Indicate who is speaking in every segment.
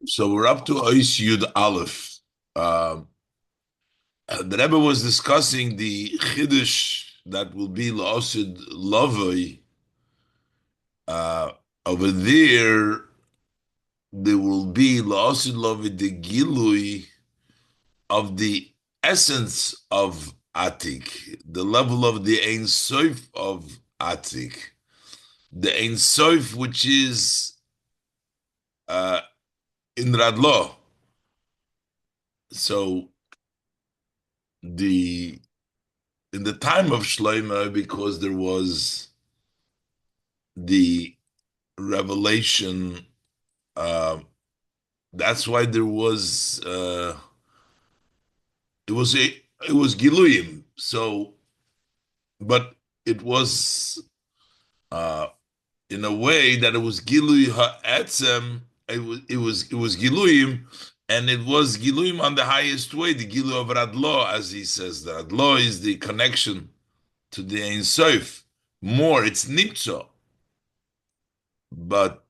Speaker 1: So we're up to Ois Yud Aleph. The Rebbe was discussing the Chiddush that will be La'osid Lavoi. Uh, Over there will be La'osid Lavoi, the Gilui of the essence of Atik, the level of the Ein Sof of Atik, the Ein Sof which is uh, in Radlo. So the in the time of Shlomo, because there was the revelation, uh, that's why there was it was Giluyim. So, but it was in a way that it was Gilui Ha'etzem. It was Giluyim, and it was Giluyim on the highest way, the Gilu of Radlo, as he says. The Radlo is the connection to the Ein Sof. More, it's Nipso. But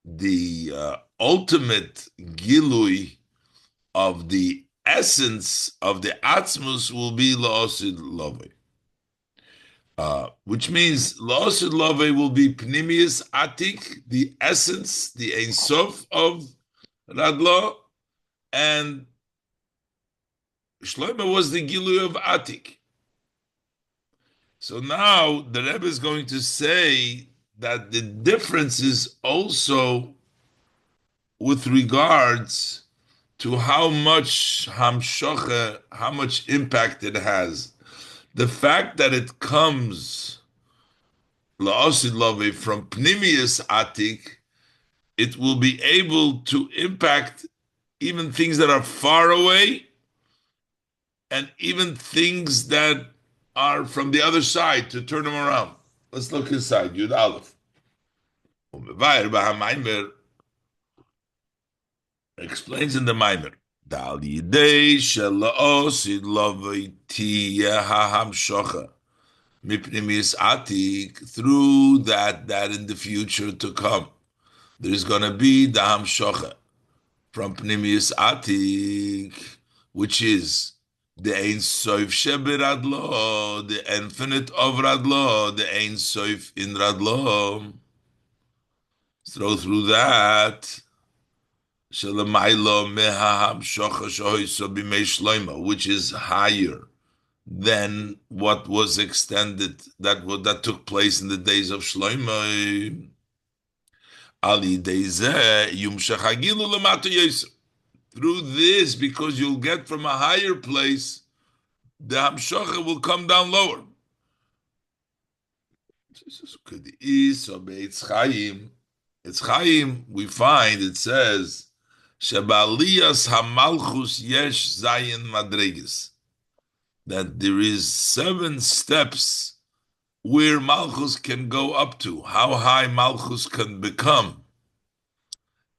Speaker 1: the ultimate Gilui of the essence of the Atzmus will be La'osid Lovei. Which means La'osid Lovei will be Pnimius Atik, the essence, the Ein Sof of Radlo, and Shlomo was the Gilui of Atik. So now the Rebbe is going to say that the difference is also with regards to how much hamshocha, how much impact it has. The fact that it comes la'osid love from pnimius atik, it will be able to impact even things that are far away and even things that are from the other side, to turn them around. Let's look inside Yud Aleph. Explains in the Maimer. Dal yidei shela'osid lovei tiyeh ha'hamshocha mipnimis atik. Through that in the future to come, there's going to be the hamshocha from pnimis atik, which is the Ein Sof sheberadlo, the infinite of Radlo, the Ein Sof in Radlo. So through that, which is higher than what was extended, that took place in the days of Shlomo. Through this, because you'll get from a higher place, the Hamshocha will come down lower. It's Chaim, we find it says, Shebaliyas Hamalchus Yesh Zayin Madreges, that there is 7 steps where Malchus can go up to, how high Malchus can become.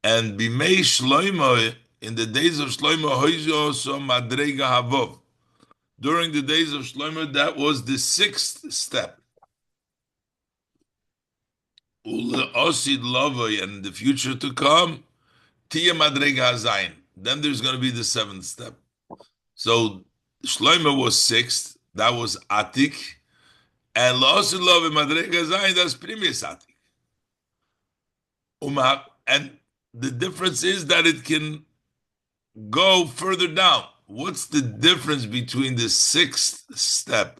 Speaker 1: And Bimei Shloimo, in the days of Shloimo, Hoizo so Madrega Havov. During the days of Shloimo, that was the 6th step. Osid Lovoi, and in the future to come, Tia Madrega Hazayin. Then there's going to be the 7th step. So Shlomo was 6th, that was Atik, and La'osid Lovoi Madrega Hazayin, that's Primis Atik. And the difference is that it can go further down. What's the difference between the 6th step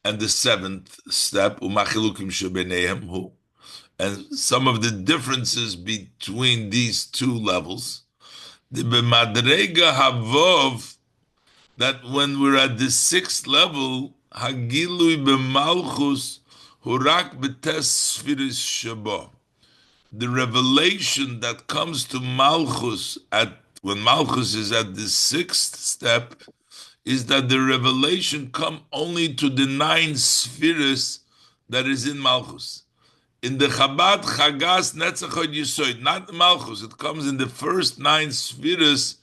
Speaker 1: and the 7th step? And some of the differences between these 2 levels. The b'madrega havov, that when we're at the 6th level, hagilui b'malchus hurak b'tes sfiris shabo. The revelation that comes to Malchus when Malchus is at the 6th step is that the revelation come only to the 9 spheres that is in Malchus. In the Chabad Chagas Netzachot Yisoid, not Malchus, it comes in the first 9 spheres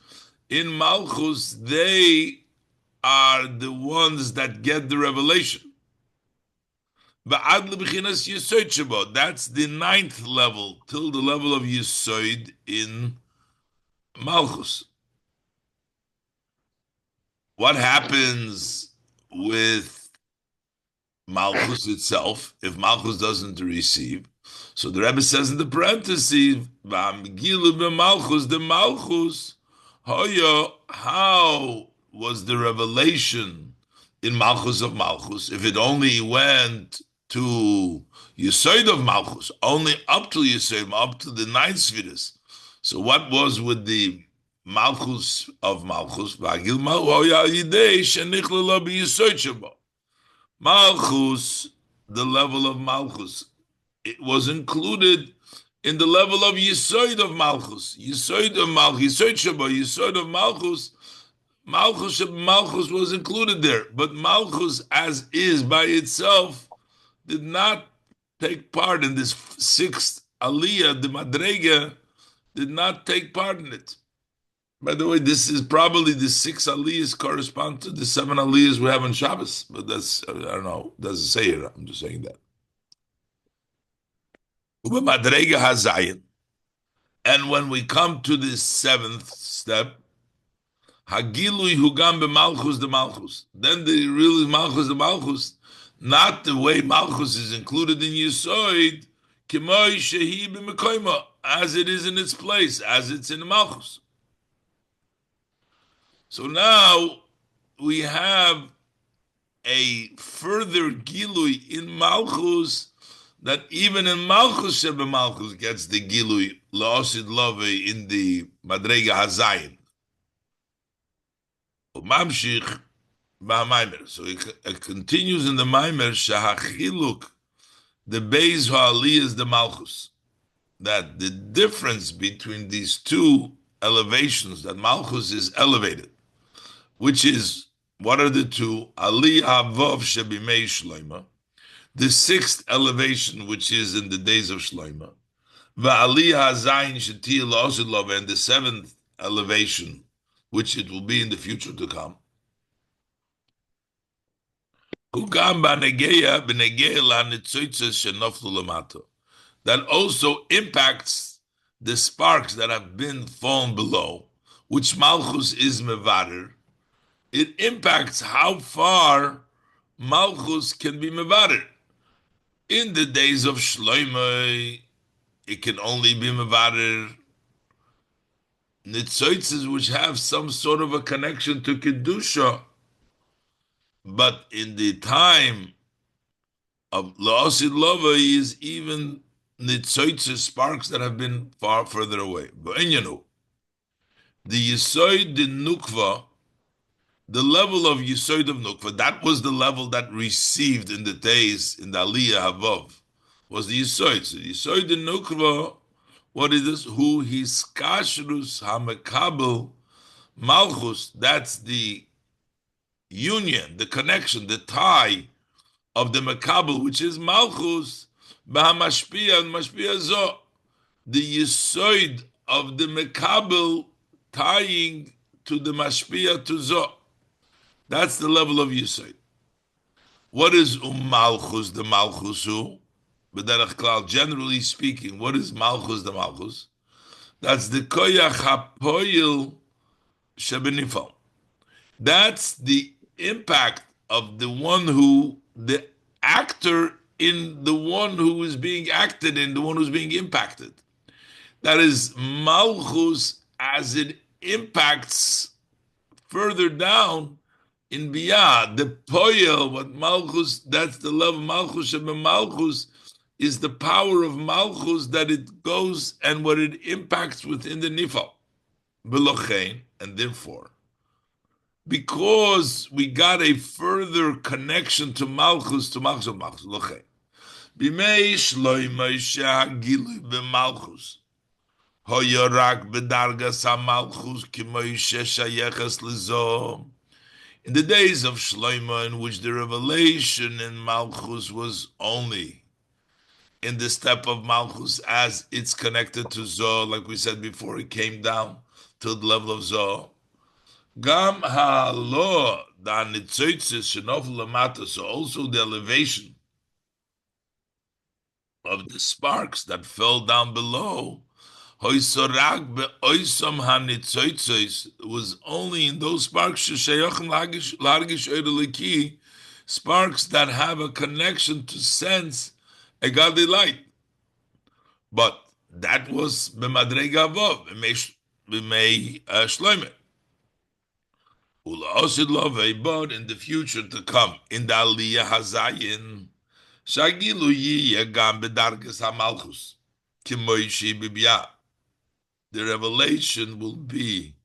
Speaker 1: in Malchus. They are the ones that get the revelation. V'ad lebechinas Yesod shebo. That's the 9th level, till the level of Yesod in Malchus. What happens with Malchus itself if Malchus doesn't receive? So the Rebbe says in the parentheses, "V'amgilu b'Malchus the Malchus hoyo." How was the revelation in Malchus of Malchus if it only went to Yesod of Malchus, only up to Yesod, up to the 9th Sfiras? So what was with the Malchus of Malchus? Malchus, the level of Malchus, it was included in the level of Yesod of Malchus. Yesod of Malchus, Yesod of Malchus, Malchus was included there. But Malchus, as is by itself, did not take part in this 6th Aliyah, the Madrega, did not take part in it. By the way, this is probably the 6 aliyahs correspond to the 7 aliyahs we have on Shabbos, but that's, I don't know, doesn't say it. I'm just saying that. Madrega hazayin. And when we come to the 7th step, hagilui hugam b'malchus the malchus. Then the real malchus the malchus, not the way malchus is included in Yesod, k'moi shehi b'mekoyma, as it is in its place, as it's in the malchus. So now we have a further gilui in Malchus, that even in Malchus Sheba Malchus gets the gilui la'osid love in the Madrega Hazayin. Mamshich ba'maimer. So it continues in the Maimer shahachiluk, the Beis Ha'ali is the Malchus, that the difference between these two elevations, that Malchus is elevated, which is, what are the two? Ali Avav Shebimei Shloima, the 6th elevation, which is in the days of Shloima, Va'ali Hazayin Shetil Osilov, and the 7th elevation, which it will be in the future to come. That also impacts the sparks that have been fallen below, which Malchus is mevader. It impacts how far Malchus can be mevader. In the days of Shloimeh, it can only be mevader nitzoitzes which have some sort of a connection to Kedusha. But in the time of La'osid Lova is even nitzoitzes, sparks that have been far further away. But you know, the Yesod the Nukva, the level of Yesod of Nukva, that was the level that received in the days in the Aliyah Havav, was the Yesod. So the Yesod the Nukva, what is this? Who his kashrus hamekabel malchus, that's the union, the connection, the tie of the mekabel, which is malchus, b'hamashpia and mashpia zo, the Yesod of the mekabel tying to the mashpia to zo. That's the level of Yesod. What is Malchus, the Malchusu? B'derech klal, generally speaking, what is Malchus, the Malchus? That's the Koyach HaPoyil Shebenifal. That's the impact of the one who, the actor in the one who is being acted in, the one who's being impacted. That is Malchus as it impacts further down in Biyah, the Poyel, what Malchus, that's the love of Malchus, Sheba Malchus, is the power of Malchus that it goes and what it impacts within the Nifal. Belochein, and therefore, because we got a further connection to Malchus, Lochein. Bimei Shloimeh Shehagilu b'Malchus. Hoyorak b'dargas HaMalchus k'moi shechayeches lizo. In the days of Shlomo, in which the revelation in Malchus was only in the step of Malchus as it's connected to Zoh, like we said before, it came down to the level of Zoh. Gam ha'lo da nitzoitzes shenofel lamata, so also the elevation of the sparks that fell down below, was only in those sparks, sparks that have a connection to sense a godly light. But that was b'madrega avov, b'mei shloime. But in the future to come, in the aliyah hazayin, shagilu yiyeh gam b'darges hamalchus, k'moishi b'biyah. The revelation will be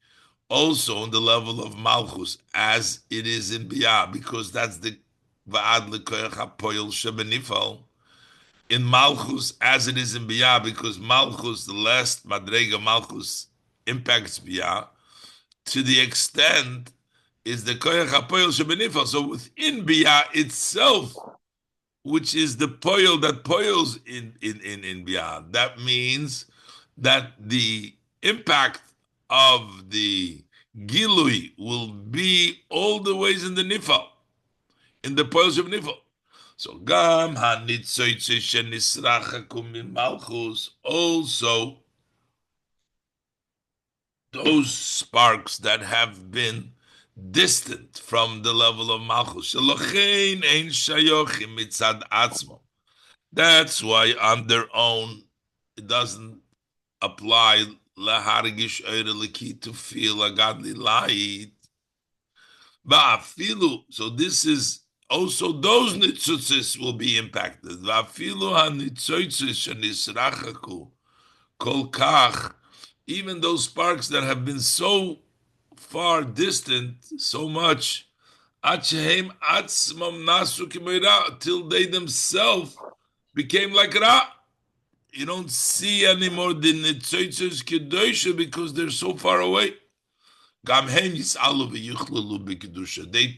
Speaker 1: also on the level of Malchus, as it is in Biyah, because that's the Va'ad L'Koyach HaPoyel Shebenifal. In Malchus, as it is in Biyah, because Malchus, the last Madrega Malchus, impacts Biyah, to the extent is the Koyach HaPoyel Shebenifal. So within Biyah itself, which is the Poyel that poils in Biyah, that means that the impact of the Gilui will be all the ways in the Nifal, in the Poils of Nifal. So Gam HaNitzoitze Shenisrachakum Min Malchus, also those sparks that have been distant from the level of Malchus. Shelochein Ein Shayochim Mitzad Atzmo. That's why on their own it doesn't apply lahargish oireliki, to feel a godly light. Va'afilu, so this is also those nitzutzis will be impacted. Va'afilu hanitzutzis shenisrachaku kol kach, even those sparks that have been so far distant, so much, achehem atzmam nasu kimeira, till they themselves became like Ra. You don't see anymore the Nitzoitzes Kedosha because they're so far away. They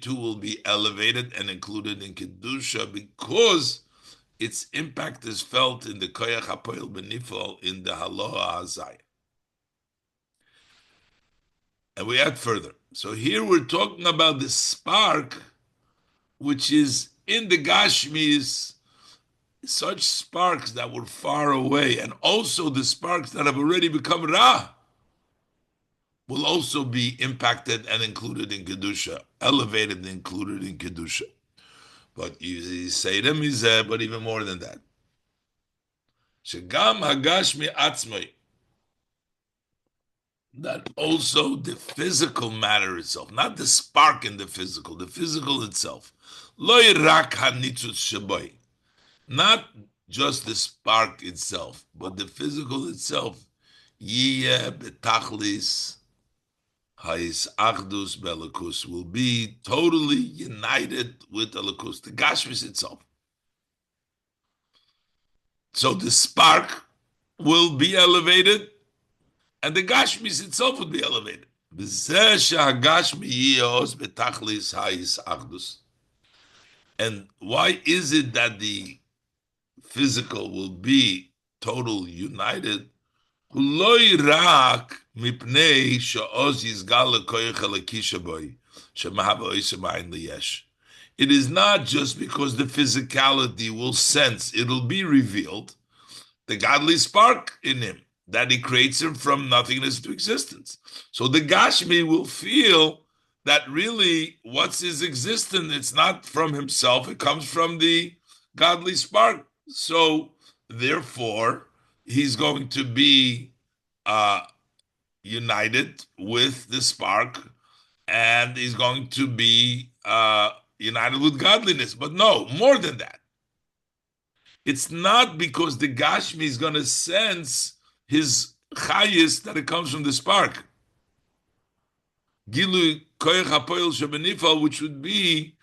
Speaker 1: too will be elevated and included in Kedusha because its impact is felt in the Koyach HaPoel Benifal, in the Haloha Hazai. And we add further. So here we're talking about the spark which is in the Gashmis, such sparks that were far away, and also the sparks that have already become Ra, will also be impacted and included in Kedusha, elevated and included in Kedusha. But you say them is but even more than that. Shegam Hagashmi Atzmai, that also the physical matter itself, not the spark in the physical itself. Lo Rak HaNitzutz Shabai, not just the spark itself, but the physical itself. Yiyeh betachlis ha'is achdus belakus, will be totally united with Elokus, the Gashmis itself. So the spark will be elevated, and the Gashmis itself would be elevated. And why is it that the physical will be total united? It is not just because the physicality will sense, it'll be revealed, the godly spark in him, that he creates him from nothingness to existence. So the Gashmi will feel that really what's his existence, it's not from himself, it comes from the godly spark. So therefore, he's going to be united with the spark, and he's going to be united with godliness. But no, more than that. It's not because the Gashmi is going to sense his chayis that it comes from the spark. Gilu koyach hapoyel shebenifal, which would be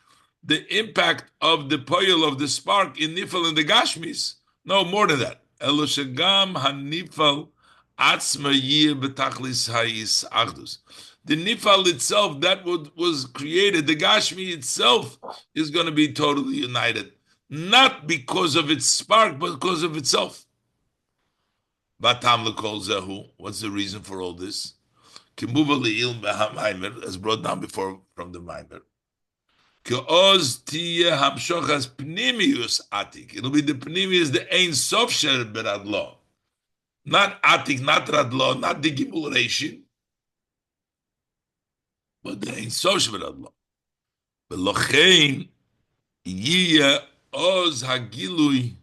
Speaker 1: the impact of the poyel of the spark in nifal and the Gashmis. No, more than that. Eloshagam hanifal atzma yir betachlis hayis achdus. The nifal itself, that was created, the Gashmi itself is going to be totally united, not because of its spark, but because of itself. Batam lekol zehu. What's the reason for all this? Kimuva li'il mehamaimer, as brought down before from the Maimer. Ke'oz tiye hamshochas pnimius atik. It'll be the pnimius, the ein sof sher beradlo. Not atik, not radlo, not the gimulation, but the ein sof sher beradlo. Velochein yiye oz hagilui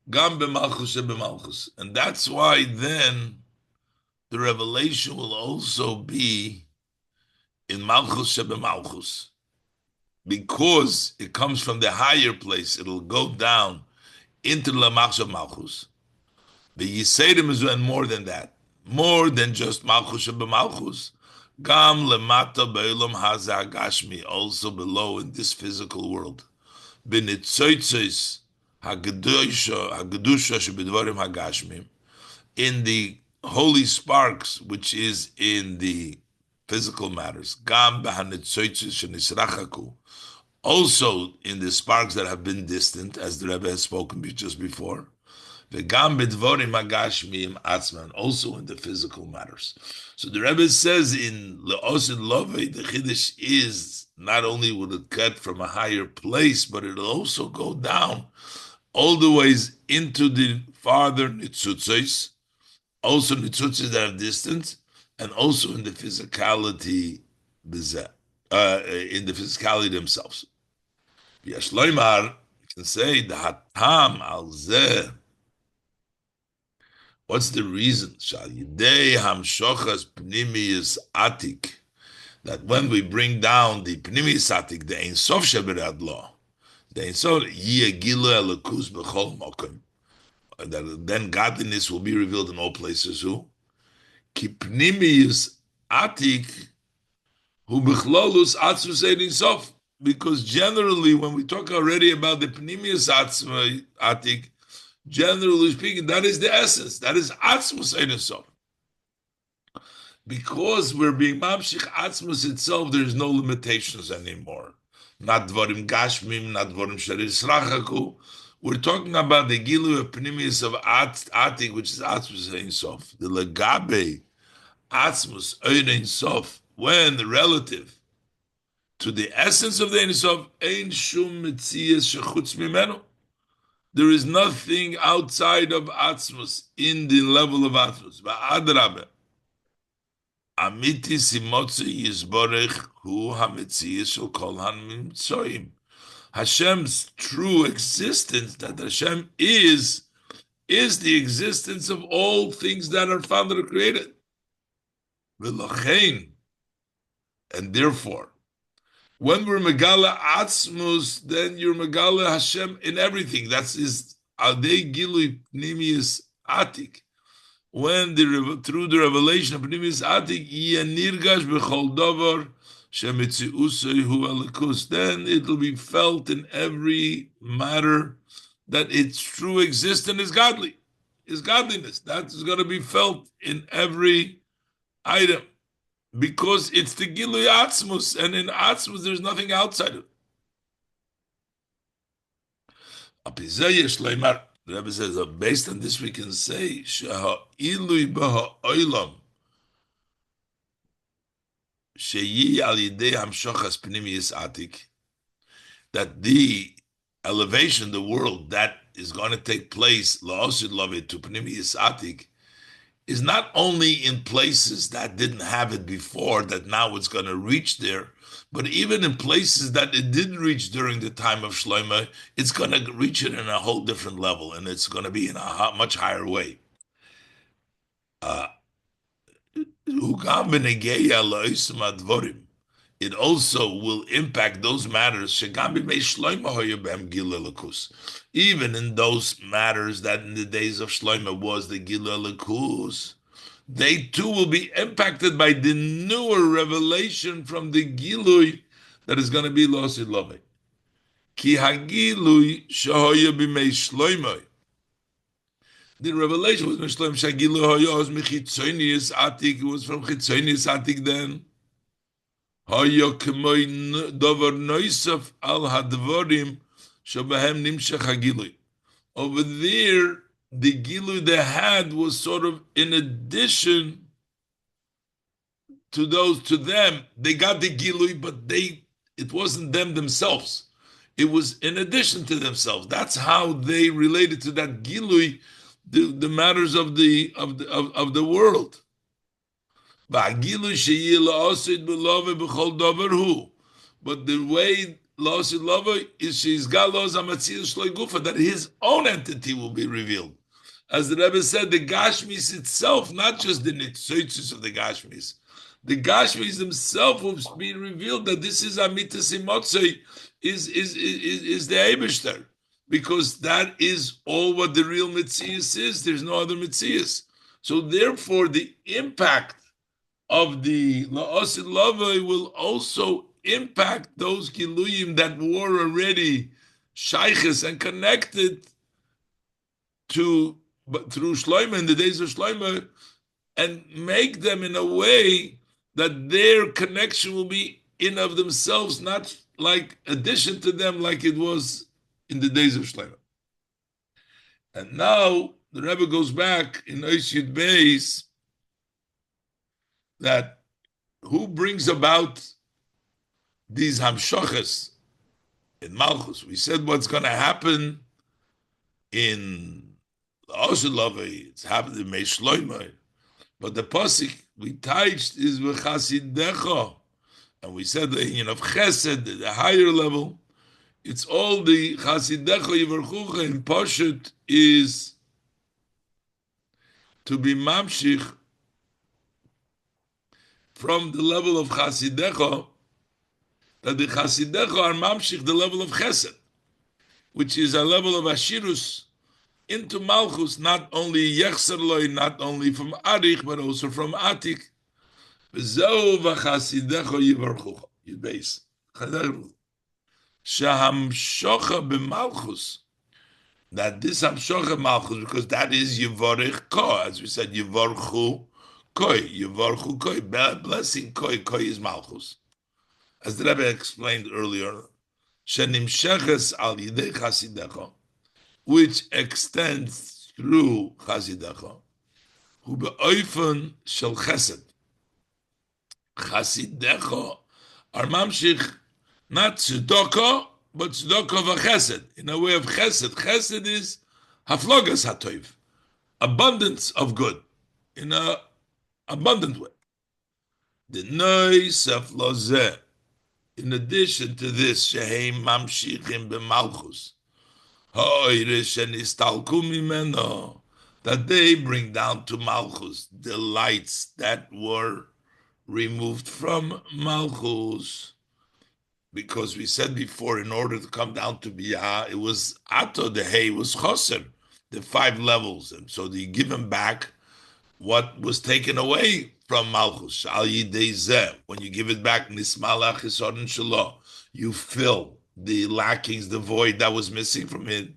Speaker 1: gam b'malchus shebemalchus. And that's why then the revelation will also be in malchus shebemalchus. Because it comes from the higher place, it'll go down into the Lamachshav Malchus. The Yiseirim is more than that, more than just Malchus Malchus. Gam lemata be'olam hazeh hagashmi, also below in this physical world. B'nitzotzos hagedusha shebedvarim hagashmim, in the holy sparks, which is in the physical matters. Gam b'hanitzotzos shenisrachaku, also in the sparks that have been distant, as the Rebbe has spoken just before. V'gam b'dvorim hagashmim atzman, also in the physical matters. So the Rebbe says in Le'osid Lovei, the Chiddush is not only will it cut from a higher place, but it'll also go down all the ways into the farther nitzutzos, also nitzutzos that are distant, and also in the physicality, in the physicality themselves. Yashloimar can say the hatam al zeh. What's the reason? Shal yidei hamshochas pnimius atik, that when we bring down the pnimius atik, the ein sof sheberadlo, the ein sof yigilu elokus b'chol mokim, that then godliness will be revealed in all places. Who ki pnimius atik hu b'chlolus atzmus ein sof. Because generally, when we talk already about the pnimius atik, generally speaking, that is the essence. That is atzmus ein sof. Because we're being mamshich atzmus itself, there's no limitations anymore. Not dvorim gashmim, not dvorim sharis rachaku. We're talking about the gilu of pnimius of atik, which is atzmus ein sof. The legabe atzmus ein sof, when the relative to the essence of the Ein Sof, Ein Shum Metzias Shechutz Mimenu. There is nothing outside of Atzmus, in the level of Atzmus. Va'adrabe, Amiti Simotzi Yizborech Hu HaMetzias Shel Kol HaMimtzoim. Hashem's true existence, that Hashem is the existence of all things that are found that are created. V'lochein, and therefore, when we're Megala Atzmus, then you're Megala Hashem in everything. That's his Adei Gilui Pnimius Atik. When through the revelation of Pnimius Atik, Nirgash B'chol Dover Shemitziusei Hu Elikus, then it'll be felt in every matter that its true existence is godly, is godliness. That is going to be felt in every item. Because it's the Gilui Atzmus, and in Atzmus there's nothing outside of it. The Rebbe says, based on this we can say, Sheha'ilui b'ha'olam, sheyi al yidei hamshochas pnimius atik, that the elevation, the world that is going to take place, la'osid loved to pnimius atik, is not only in places that didn't have it before, that now it's going to reach there, but even in places that it didn't reach during the time of Shlomo, it's going to reach it in a whole different level, and it's going to be in a much higher way. It also will impact those matters, even in those matters that in the days of Shlomo was the Gilui Elikus, they too will be impacted by the newer revelation from the Gilui that is going to be Losid Love. Ki hagilui shahoya b'mei Shlomo. The revelation was Shlomo shagilui hoya was mechitzonius atik. It was from chitzonius atik then. Hoya k'moi dover noisaf al hadvorim shabahem nimshach hagilui. Over there, the gilui they had was sort of in addition to them. They got the gilui, but they It wasn't them themselves. It was in addition to themselves. That's how they related to that gilui, the matters of the world. But the way La'asid Lava is she's galos amatziyus shloi gufa, that his own entity will be revealed. As the Rebbe said, the Gashmis itself, not just the nitzoitzis of the Gashmis, the Gashmis themselves will be revealed that this is Amitas Imotzei, is the Eibishter, because that is all what the real Metzias is. There's no other Metzias. So therefore, the impact of the La'asid Lava will also impact those Giluyim that were already Shayches and connected to, but through Shloimeh, in the days of Shloimeh, and make them in a way that their connection will be in of themselves, not like addition to them like it was in the days of Shloimeh. And now the Rebbe goes back in Ois Yud Beis that who brings about these hamshoches in Malchus. We said what's going to happen in Oshelove, it's happened in Mei Shloimeh, but the pasuk we touched is v'chasidecha, and we said the union of Chesed, the higher level. It's all the chasidecha yivarchucha, and Pashut is to be mamshich from the level of chasidecha, that the chasidecha are mamshich the level of Chesed, which is a level of Ashirus, into Malchus, not only Yechserloi, not only from Arich, but also from Atik. V'zeu v'chasidecha yivarchucha. Yudbeis. Shehamshocha b'malchus. That this hamshocha malchus, because that is yivarich ko, as we said, yivarchu koi, yivarchu koi, blessing koi, koi is malchus. As the Rebbe explained earlier, shenimsheches al yidei chasidecha, which extends through Chasidecha, who be'oifen shel Chesed. Chasidecha are mamshich, not tzedakah, but tzedakah v'chesed, in a way of Chesed. Chesed is haflogas hatoiv, abundance of good, in a abundant way. The noisef lozeh, in addition to this, sheheim mamshichim b'malchus, that they bring down to Malchus the lights that were removed from Malchus. Because we said before, in order to come down to Biyah, it was Ato, the Hay was Choser, the 5 levels. And so you give him back what was taken away from Malchus. Al Yidei Zeh, when you give it back, Nismalach Chisorin Shelo, you fill the lackings, the void that was missing from it.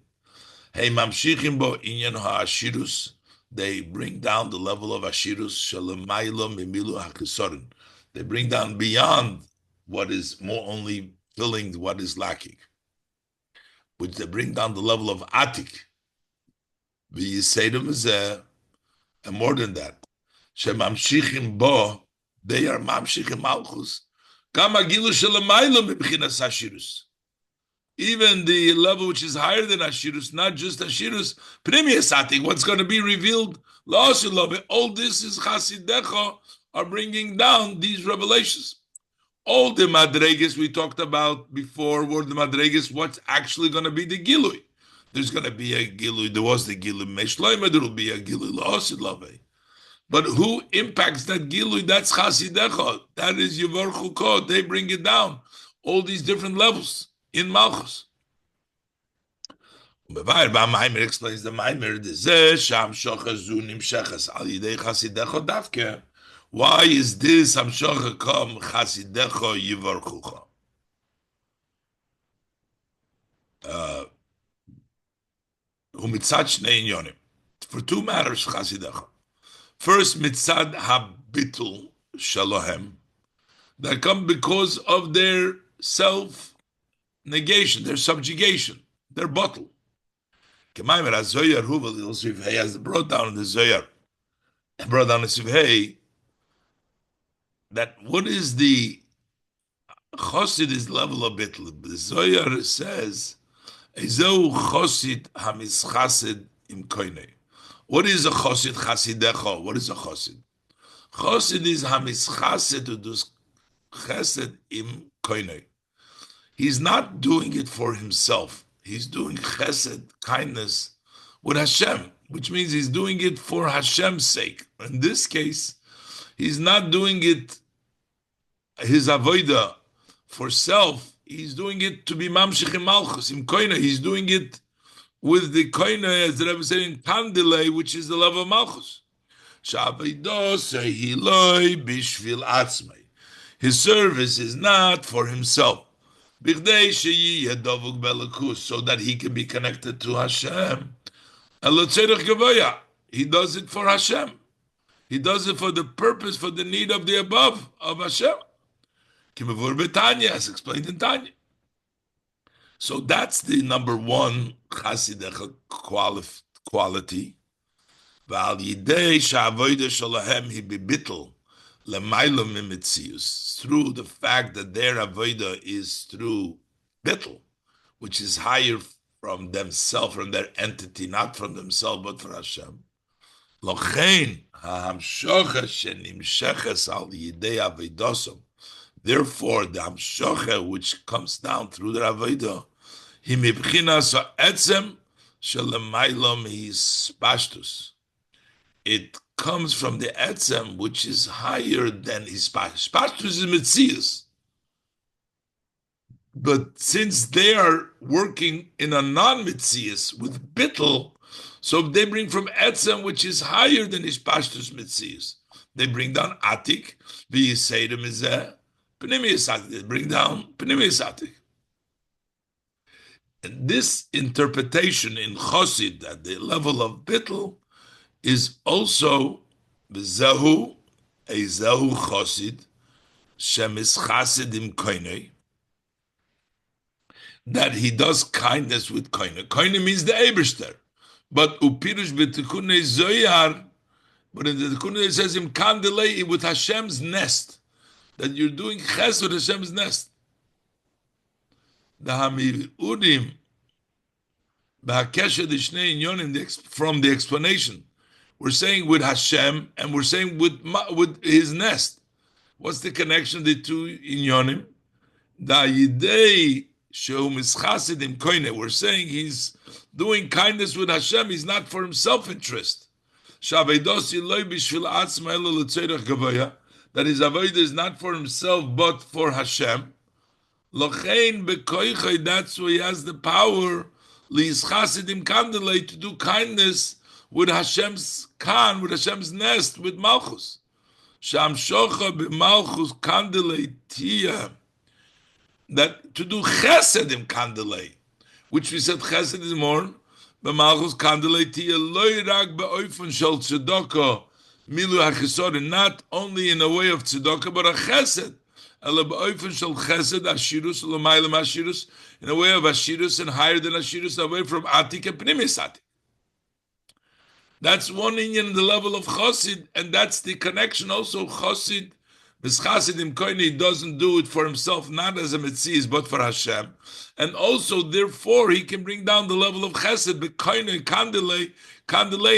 Speaker 1: Hey, mamshichim bo inyan ha'ashirus. They bring down the level of ashirus. Shalamaylo mimilu hachisorin. They bring down beyond what is more only filling what is lacking, which they bring down the level of atik. V'yiseidem zeh, and more than that, shemamshichim bo, they are mamshichim malchus. Kama gilu shalamaylo mibchinas ashirus. Even the level which is higher than Ashirus, not just Ashirus, Primius Atik, what's going to be revealed, all this is Chasidecha, are bringing down these revelations. All the Madreges we talked about before were the Madreges, what's actually going to be the Gilui. There's going to be a Gilui, there was the Gilui Meshloima, there will be a Gilui La'asid Lave. But who impacts that Gilui? That's Chasidecha. That is Yevarchu Ko. They bring it down. All these different levels in Malchus. Maimer explains the Maimer, why is this Hamshocha come Chasidecha Yivarchucha? For 2 matters Chasidecha. First, mitzad habitul shalohem, that come because of their self-negation, their subjugation, their bottle. As brought down in the Zohar, brought down in Sivhei, that what is the Chosid is level of bittul. The Zohar says, Ezeu chosid hamischasid im koine. What is a chosid chasidecho? What is a chosid? Chosid is hamischasid to do chesed im koine. He's not doing it for himself. He's doing chesed, kindness, with Hashem, which means he's doing it for Hashem's sake. In this case, he's not doing it, his avodah, for self. He's doing it to be mamshich in malchus, in koina. He's doing it with the koina, as the Rebbe said, in kandile, which is the level of malchus. His service is not for himself, so that he can be connected to Hashem. He does it for Hashem. He does it for the purpose, for the need of the above, of Hashem. As explained in Tanya. So that's the number one chasidecha quality. Through the fact that their avodah is through bittul, which is higher from themselves, from their entity, not from themselves, but for Hashem. Therefore, the hamshocha, which comes down through the avodah, he mibchinas ha'etzem shelemaylam his pashtus. It comes from the etzem, which is higher than his pashtus. Pashtus is mitzias. But since they are working in a non-mitzias with bittul, so they bring from etzem, which is higher than his pashtus mitzias. They bring down atik, v'yiseirim izeh, they bring down Pnimiyas Atik. And this interpretation in Chosid at the level of Bittul is also B'zehu, Ezehu Chosid, Shemis Chasid im Koine, that he does kindness with Koine. Koine means the Eberster. But Upirush B'tikune Zoyar, but in the Tikune it says im Kandelei with Hashem's nest, that you're doing ches with Hashem's nest. The Hamirudim, from the explanation, we're saying with Hashem and we're saying with his nest. What's the connection the two inyonim? We're saying he's doing kindness with Hashem. He's not for his self-interest. That his avodah is not for himself but for Hashem. That's why he has the power to do kindness with Hashem's with Hashem's nest, with Malchus. That to do chesed in kandelei, which we said chesed is more, b'malchus kandelei tia loy rak be'ofen shel tzedakah milu hachisorin, not only in a way of tzedakah but a chesed, ela be'ofen shel chesed ashirus l'maylam ashirus, in a way of ashirus and higher than ashirus, away from atik and pnimis atik. That's one inyan in the level of chosid, and that's the connection also. Chosid he doesn't do it for himself, not as a metzias, but for Hashem. And also, therefore, he can bring down the level of chesed, kandelei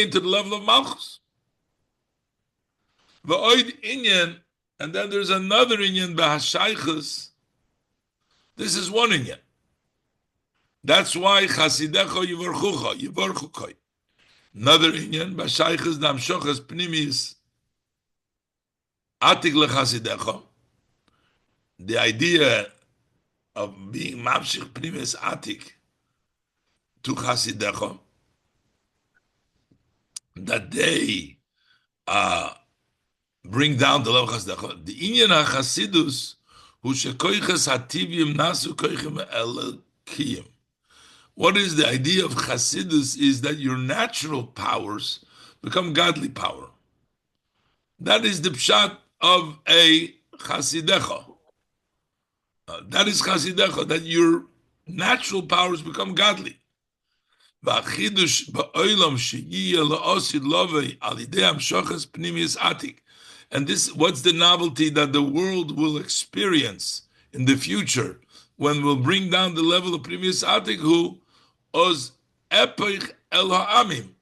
Speaker 1: into the level of malchus. V'oid inyan, and then there's another inyan, b'hashaychus. This is one inyan. That's why chasidecho yivarchu koi. Another inyan, b'hashaychus damshochas pnimis, atik lechasidecho. The idea of being mamshich pnimis atik to chasidecho, that they bring down the level of chasidecho. The inyan hachasidus hu shekoiches hativim nasu koichem elokiyim. What is the idea of chasidus is that your natural powers become godly power. That is the pshat of a chasidecha. That is chasidecha, that your natural powers become godly. And this, what's the novelty that the world will experience in the future, when we'll bring down the level of previous Atikhu, Oz Epoch El Ha'amim,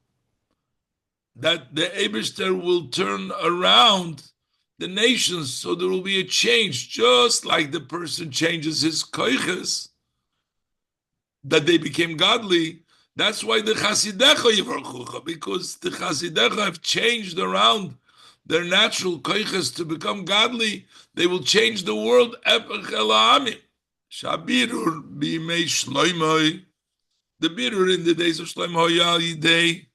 Speaker 1: that the Eibishter will turn around the nations, so there will be a change, just like the person changes his koiches, that they became godly. That's why the Chasidecha Yivarchucha, because the Chasidecha have changed around their natural koiches to become godly. They will change the world. Epoch El Ha'amim. Shabirur b'imei Shloimoi. The birur in the days of Shlomo Yalidei,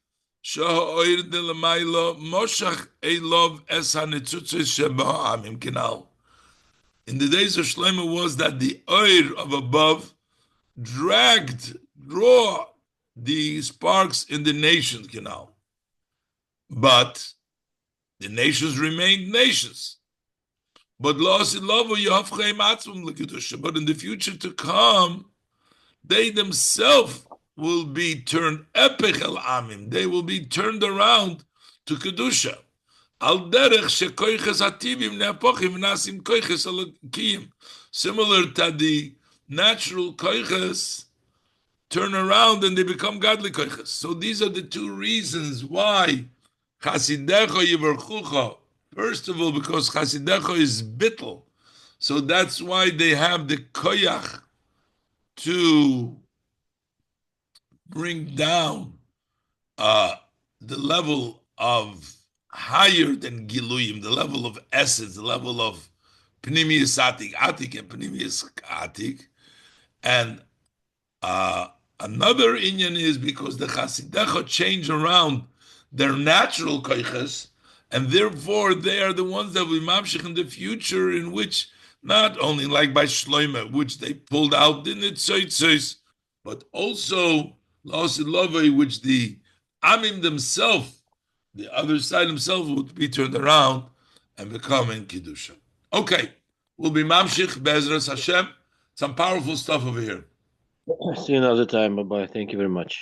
Speaker 1: Sha'oir de Lamailo, Moshach Elov Es HaNetzutzos Sheba'amim Kinal. In the days of Shlomo was that the oir of above draw the sparks in the nations Kinal. But the nations remained nations. But in the future to come, they themselves will be turned epich el amim. They will be turned around to kedusha. Al derech shekoiches hativim neapochim nasim koiches alakiyim. Similar to the natural koiches turn around and they become godly koiches. So these are the two reasons why Chasidecha Yivarchucha. First of all, because Chasidecha is bittel, so that's why they have the koyach to bring down the level of higher than Giluyim, the level of essence, the level of Pnimius Atik and Pnimius Atik. And another inyan is because the Chasidecha change around their natural koiches, and therefore they are the ones that will mamshich in the future, in which not only like by Shloime, which they pulled out the Nitzoitzos, but also La'osid Lovei, which the Amim themselves, the other side themselves, would be turned around and become in Kiddusha. Okay, we'll be Mamshich, Be'ezras Hashem. Some powerful stuff over here.
Speaker 2: See you another time. Bye-bye. Thank you very much.